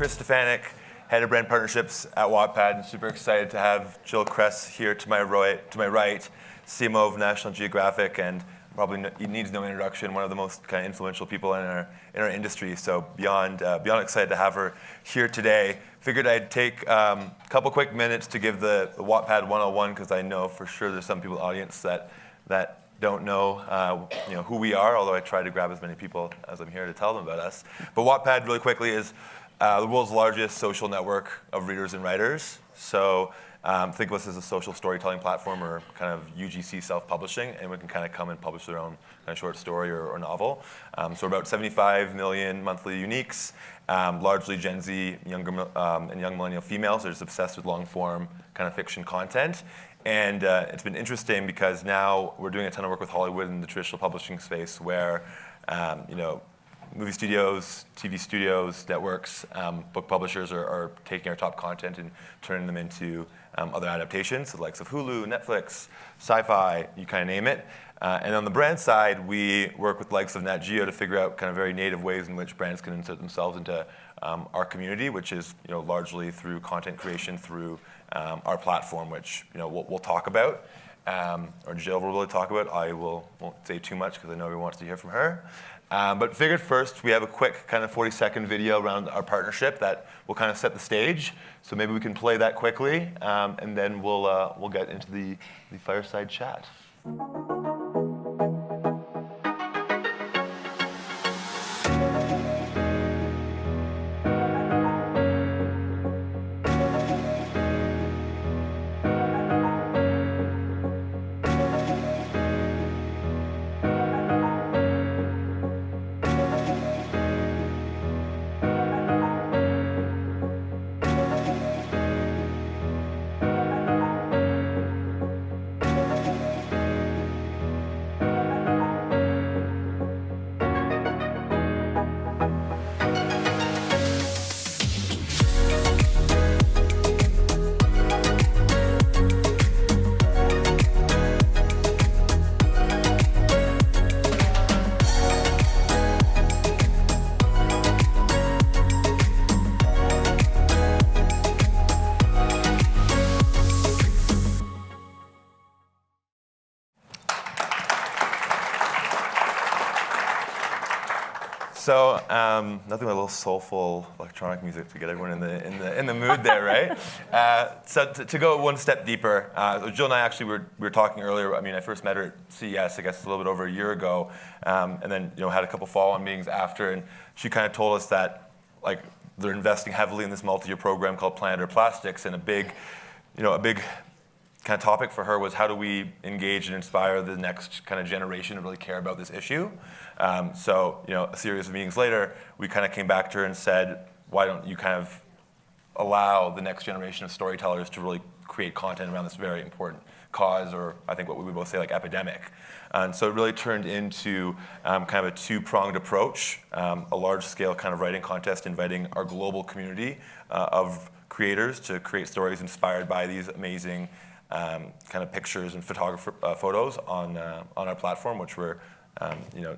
Chris Stefanik, Head of Brand Partnerships at Wattpad, and super excited to have Jill Kress here to my right, CMO of National Geographic, and probably needs no introduction, one of the most kind of influential people in our industry. So beyond excited to have her here today. Figured I'd take a couple quick minutes to give the Wattpad 101, because I know for sure there's some people in the audience that don't know, who we are, although I try to grab as many people as I'm here to tell them about us. But Wattpad, really quickly, is the world's largest social network of readers and writers. So think of us as a social storytelling platform, or kind of UGC self-publishing, and we can kind of come and publish their own kind of short story or novel. So about 75 million monthly uniques, largely Gen Z, younger and young millennial females. They're just obsessed with long-form kind of fiction content. And it's been interesting because now we're doing a ton of work with Hollywood in the traditional publishing space, where movie studios, TV studios, networks, book publishers are taking our top content and turning them into other adaptations, the likes of Hulu, Netflix, Sci-Fi, you kind of name it. And on the brand side, we work with the likes of Nat Geo to figure out kind of very native ways in which brands can insert themselves into our community, which is largely through content creation through our platform, which we'll talk about, or Jill will really talk about. I won't say too much because I know everyone wants to hear from her. But figured first we have a quick kind of 40-second video around our partnership that will kind of set the stage. So maybe we can play that quickly, and then we'll get into the fireside chat. So nothing but a little soulful electronic music to get everyone in the mood there, right? So to go one step deeper, Jill and I actually were talking earlier. I mean, I first met her at CES, I guess a little bit over a year ago, and then had a couple follow-on meetings after, and she kind of told us that they're investing heavily in this multi-year program called Planet or Plastics, and a big kind of topic for her was how do we engage and inspire the next kind of generation to really care about this issue. So a series of meetings later, we kind of came back to her and said, why don't you kind of allow the next generation of storytellers to really create content around this very important cause, or I think what we would both say epidemic. And so it really turned into kind of a two-pronged approach, a large-scale kind of writing contest inviting our global community of creators to create stories inspired by these amazing kind of pictures and photos on our platform, which were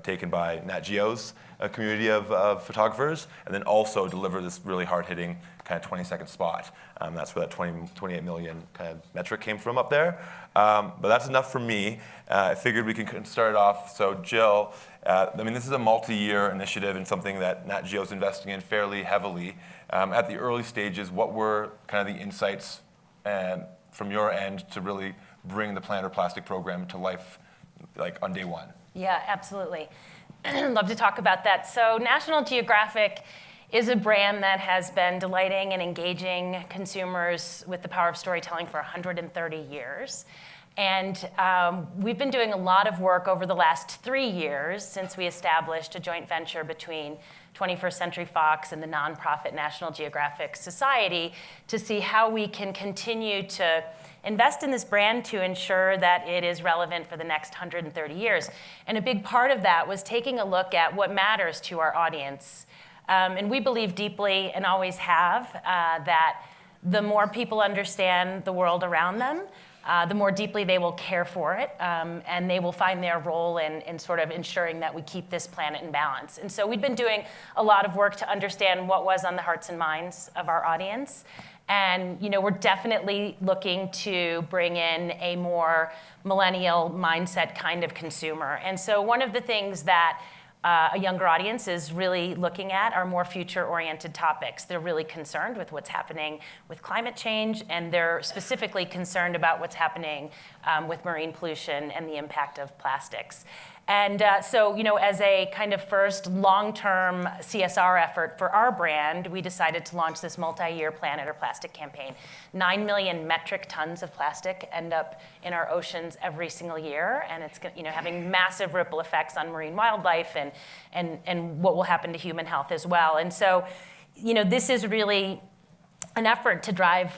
taken by Nat Geo's community of photographers, and then also deliver this really hard-hitting kind of 20-second spot. That's where that 28 million kind of metric came from up there. But that's enough for me. I figured we can start it off. So Jill, this is a multi-year initiative and something that Nat Geo's investing in fairly heavily. At the early stages, what were kind of the insights from your end to really bring the Planet or Plastic program to life on day one? Yeah, absolutely. Love to talk about that. So National Geographic is a brand that has been delighting and engaging consumers with the power of storytelling for 130 years. And we've been doing a lot of work over the last 3 years since we established a joint venture between 21st Century Fox and the nonprofit National Geographic Society to see how we can continue to invest in this brand to ensure that it is relevant for the next 130 years. And a big part of that was taking a look at what matters to our audience. And we believe deeply, and always have, that the more people understand the world around them, the more deeply they will care for it, and they will find their role in sort of ensuring that we keep this planet in balance. And so we've been doing a lot of work to understand what was on the hearts and minds of our audience. And we're definitely looking to bring in a more millennial mindset kind of consumer. And so one of the things that a younger audience is really looking at are more future-oriented topics. They're really concerned with what's happening with climate change, and they're specifically concerned about what's happening with marine pollution and the impact of plastics. And so, as a kind of first long-term CSR effort for our brand, we decided to launch this multi-year Planet or Plastic campaign. 9 million metric tons of plastic end up in our oceans every single year, and it's having massive ripple effects on marine wildlife and what will happen to human health as well. And so, this is really an effort to drive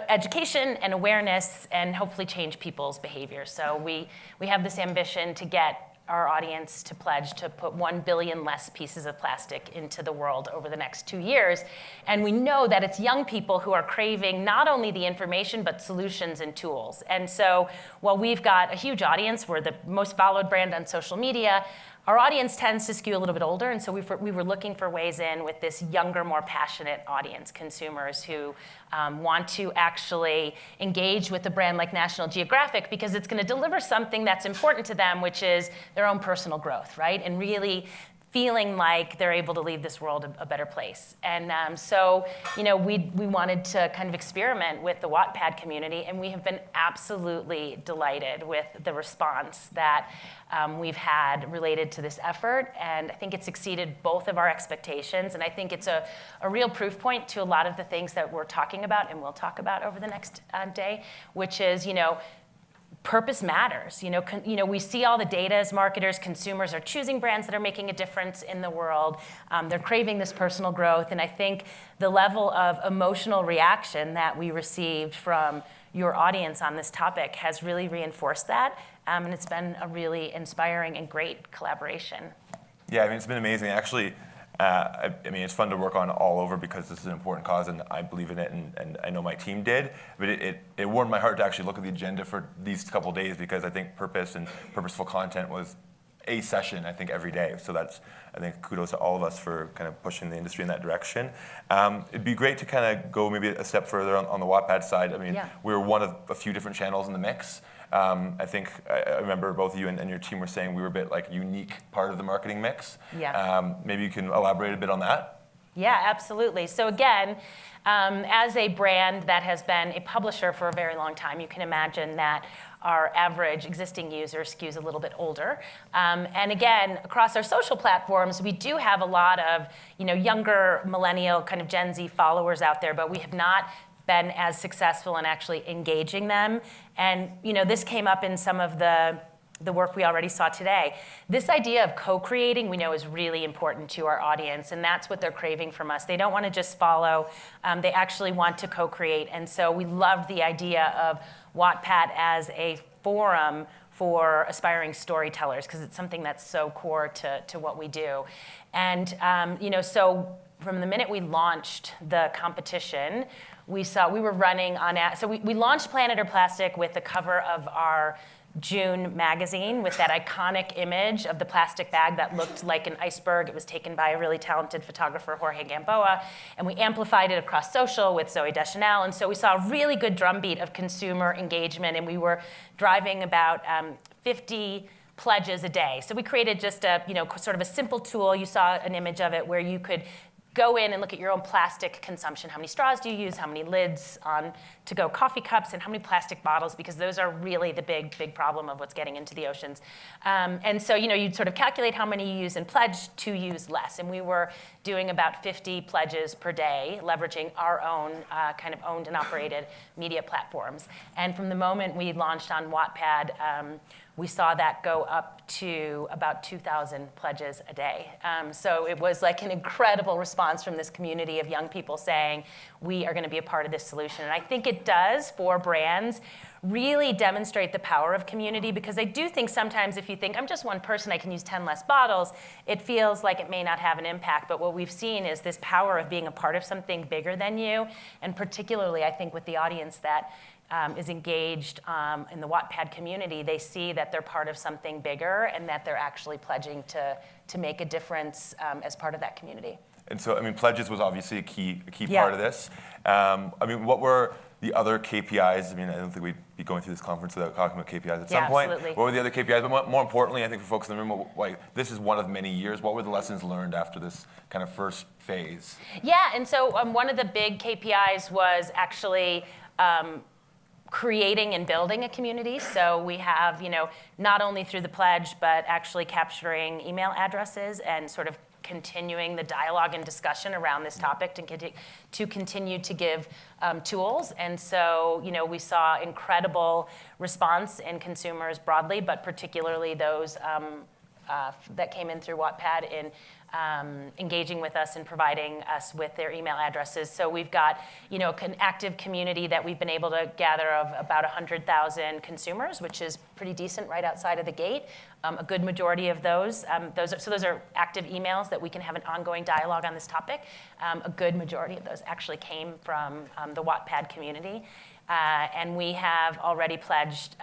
education and awareness and hopefully change people's behavior. So we have this ambition to get our audience to pledge to put 1 billion less pieces of plastic into the world over the next 2 years. And we know that it's young people who are craving not only the information, but solutions and tools. And so while we've got a huge audience, we're the most followed brand on social media, our audience tends to skew a little bit older, and so we were looking for ways in with this younger, more passionate audience, consumers who want to actually engage with a brand like National Geographic because it's going to deliver something that's important to them, which is their own personal growth, right? And really feeling like they're able to leave this world a better place. And so, we wanted to kind of experiment with the Wattpad community, and we have been absolutely delighted with the response that we've had related to this effort. And I think it's exceeded both of our expectations, and I think it's a real proof point to a lot of the things that we're talking about and we'll talk about over the next day, which is, purpose matters. We see all the data as marketers. Consumers are choosing brands that are making a difference in the world. They're craving this personal growth. And I think the level of emotional reaction that we received from your audience on this topic has really reinforced that. And it's been a really inspiring and great collaboration. Yeah, it's been amazing. Actually, it's fun to work on all over because this is an important cause and I believe in it, and I know my team did. But it warmed my heart to actually look at the agenda for these couple days because I think purpose and purposeful content was a session, I think, every day. So I think kudos to all of us for kind of pushing the industry in that direction. It'd be great to kind of go maybe a step further on the Wattpad side. Yeah. We were one of a few different channels in the mix. I think I remember both of you and your team were saying we were a bit like unique part of the marketing mix. Yeah. Maybe you can elaborate a bit on that. Yeah, absolutely. So again, as a brand that has been a publisher for a very long time, you can imagine that our average existing user skews a little bit older. And again, across our social platforms, we do have a lot of younger millennial kind of Gen Z followers out there, but we have not been as successful in actually engaging them. And this came up in some of the work we already saw today. This idea of co-creating we know is really important to our audience, and that's what they're craving from us. They don't want to just follow, they actually want to co-create. And so we loved the idea of Wattpad as a forum for aspiring storytellers because it's something that's so core to what we do. And so from the minute we launched the competition, we were running on, so we launched Planet or Plastic with the cover of our June magazine with that iconic image of the plastic bag that looked like an iceberg. It was taken by a really talented photographer, Jorge Gamboa, and we amplified it across social with Zooey Deschanel. And so we saw a really good drumbeat of consumer engagement, and we were driving about 50 pledges a day. So we created just a sort of a simple tool. You saw an image of it where you could go in and look at your own plastic consumption. How many straws do you use? How many lids on to-go coffee cups? And how many plastic bottles? Because those are really the big problem of what's getting into the oceans. And so, you'd sort of calculate how many you use and pledge to use less. And we were doing about 50 pledges per day, leveraging our own kind of owned and operated media platforms. And from the moment we launched on Wattpad, we saw that go up to about 2,000 pledges a day. So it was like an incredible response from this community of young people saying, we are going to be a part of this solution. And I think it does, for brands, really demonstrate the power of community, because I do think sometimes if you think, I'm just one person, I can use 10 less bottles, it feels like it may not have an impact. But what we've seen is this power of being a part of something bigger than you, and particularly, I think, with the audience that is engaged in the Wattpad community, they see that they're part of something bigger and that they're actually pledging to make a difference as part of that community. And so, I mean, pledges was obviously a key Yeah. part of this. I mean, what were the other KPIs? I mean, I don't think we'd be going through this conference without talking about KPIs at some point. Absolutely. What were the other KPIs? But more importantly, I think for folks in the room, like, this is one of many years. What were the lessons learned after this kind of first phase? Yeah, and so one of the big KPIs was actually creating and building a community. So we have, not only through the pledge, but actually capturing email addresses and sort of continuing the dialogue and discussion around this topic to continue to give tools. And so, we saw incredible response in consumers broadly, but particularly those that came in through Wattpad in engaging with us and providing us with their email addresses. So we've got, an active community that we've been able to gather of about 100,000 consumers, which is pretty decent right outside of the gate. A good majority of those are active emails that we can have an ongoing dialogue on this topic. A good majority of those actually came from the Wattpad community. And we have already pledged,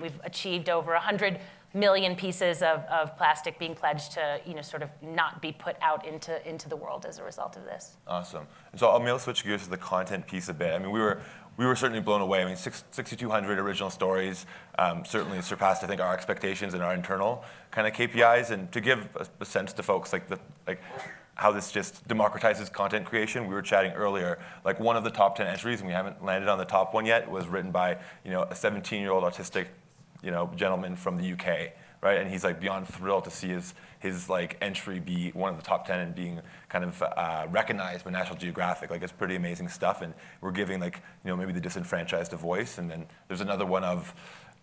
we've achieved over 100 million pieces of plastic being pledged to, sort of not be put out into the world as a result of this. Awesome. And so I'll switch gears to the content piece a bit. I mean, we were certainly blown away. I mean, 6,200 original stories certainly surpassed, I think, our expectations and our internal kind of KPIs. And to give a sense to folks, like how this just democratizes content creation, we were chatting earlier. Like one of the top 10 entries, and we haven't landed on the top one yet, was written by a 17-year-old autistic gentleman from the UK, right? And he's like beyond thrilled to see his like entry be one of the top 10 and being kind of recognized by National Geographic. Like, it's pretty amazing stuff, and we're giving maybe the disenfranchised a voice. And then there's another one of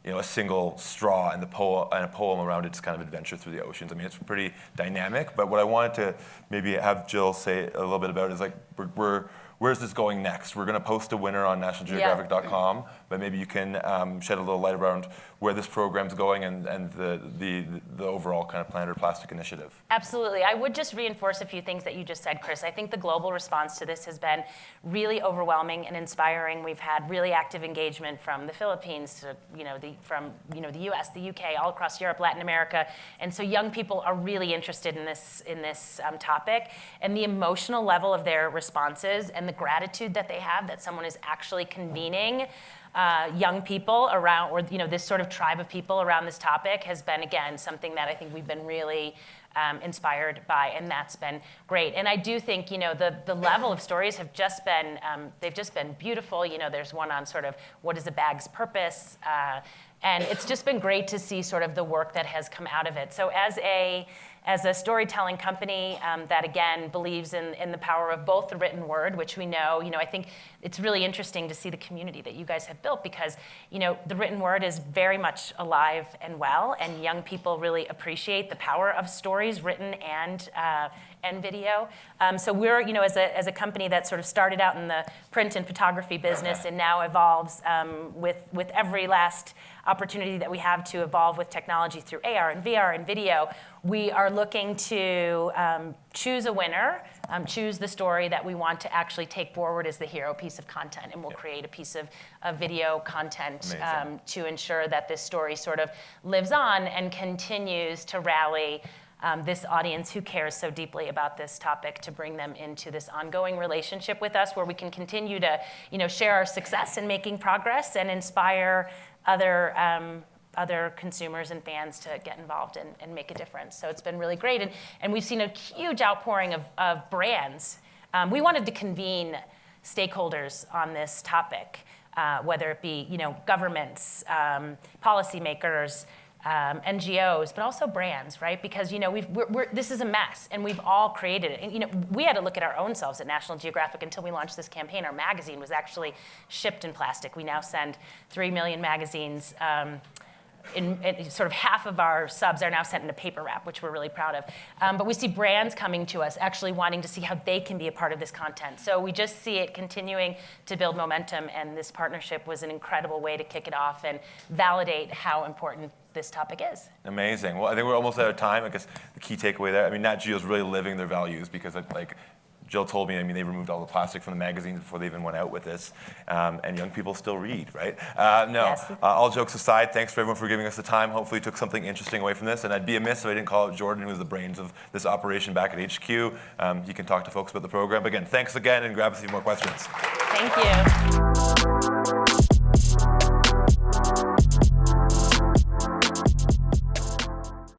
a single straw and a poem around its kind of adventure through the oceans. I mean, it's pretty dynamic. But what I wanted to maybe have Jill say a little bit about is like where's this going next? We're going to post a winner on nationalgeographic.com, but maybe you can shed a little light around where this program's going and the overall kind of Planet Plastic initiative. Absolutely. I would just reinforce a few things that you just said, Chris. I think the global response to this has been really overwhelming and inspiring. We've had really active engagement from the Philippines to the US, the UK, all across Europe, Latin America, and so young people are really interested in this topic, and the emotional level of their responses and the gratitude that they have that someone is actually convening young people around, or this sort of tribe of people around this topic has been, again, something that I think we've been really inspired by, and that's been great. And I do think, the level of stories have just been, they've just been beautiful. There's one on sort of what is a bag's purpose, and it's just been great to see sort of the work that has come out of it. So as a storytelling company that, again, believes in the power of both the written word, which we know, I think it's really interesting to see the community that you guys have built, because, the written word is very much alive and well, and young people really appreciate the power of stories, written and video. So we're, as a company that sort of started out in the print and photography business and now evolves with every last opportunity that we have to evolve with technology through AR and VR and video, we are looking to choose a winner, choose the story that we want to actually take forward as the hero piece of content, and we'll create a piece of video content to ensure that this story sort of lives on and continues to rally this audience who cares so deeply about this topic, to bring them into this ongoing relationship with us where we can continue to share our success in making progress and inspire other consumers and fans to get involved and make a difference. So it's been really great. And we've seen a huge outpouring of brands. We wanted to convene stakeholders on this topic, whether it be governments, policymakers, NGOs, but also brands, right? Because this is a mess, and we've all created it. And we had to look at our own selves at National Geographic until we launched this campaign. Our magazine was actually shipped in plastic. We now send 3 million magazines. In sort of half of our subs are now sent in a paper wrap, which we're really proud of. But we see brands coming to us, actually wanting to see how they can be a part of this content. So we just see it continuing to build momentum, and this partnership was an incredible way to kick it off and validate how important this topic is. Amazing. Well, I think we're almost out of time. I guess the key takeaway there, I mean, Nat Geo is really living their values, because Jill told me, I mean, they removed all the plastic from the magazines before they even went out with this. And young people still read, right? Yes. All jokes aside, thanks for everyone for giving us the time. Hopefully you took something interesting away from this. And I'd be amiss if I didn't call out Jordan, who's the brains of this operation back at HQ. You can talk to folks about the program. But again, thanks again, and grab us a few more questions. Thank you.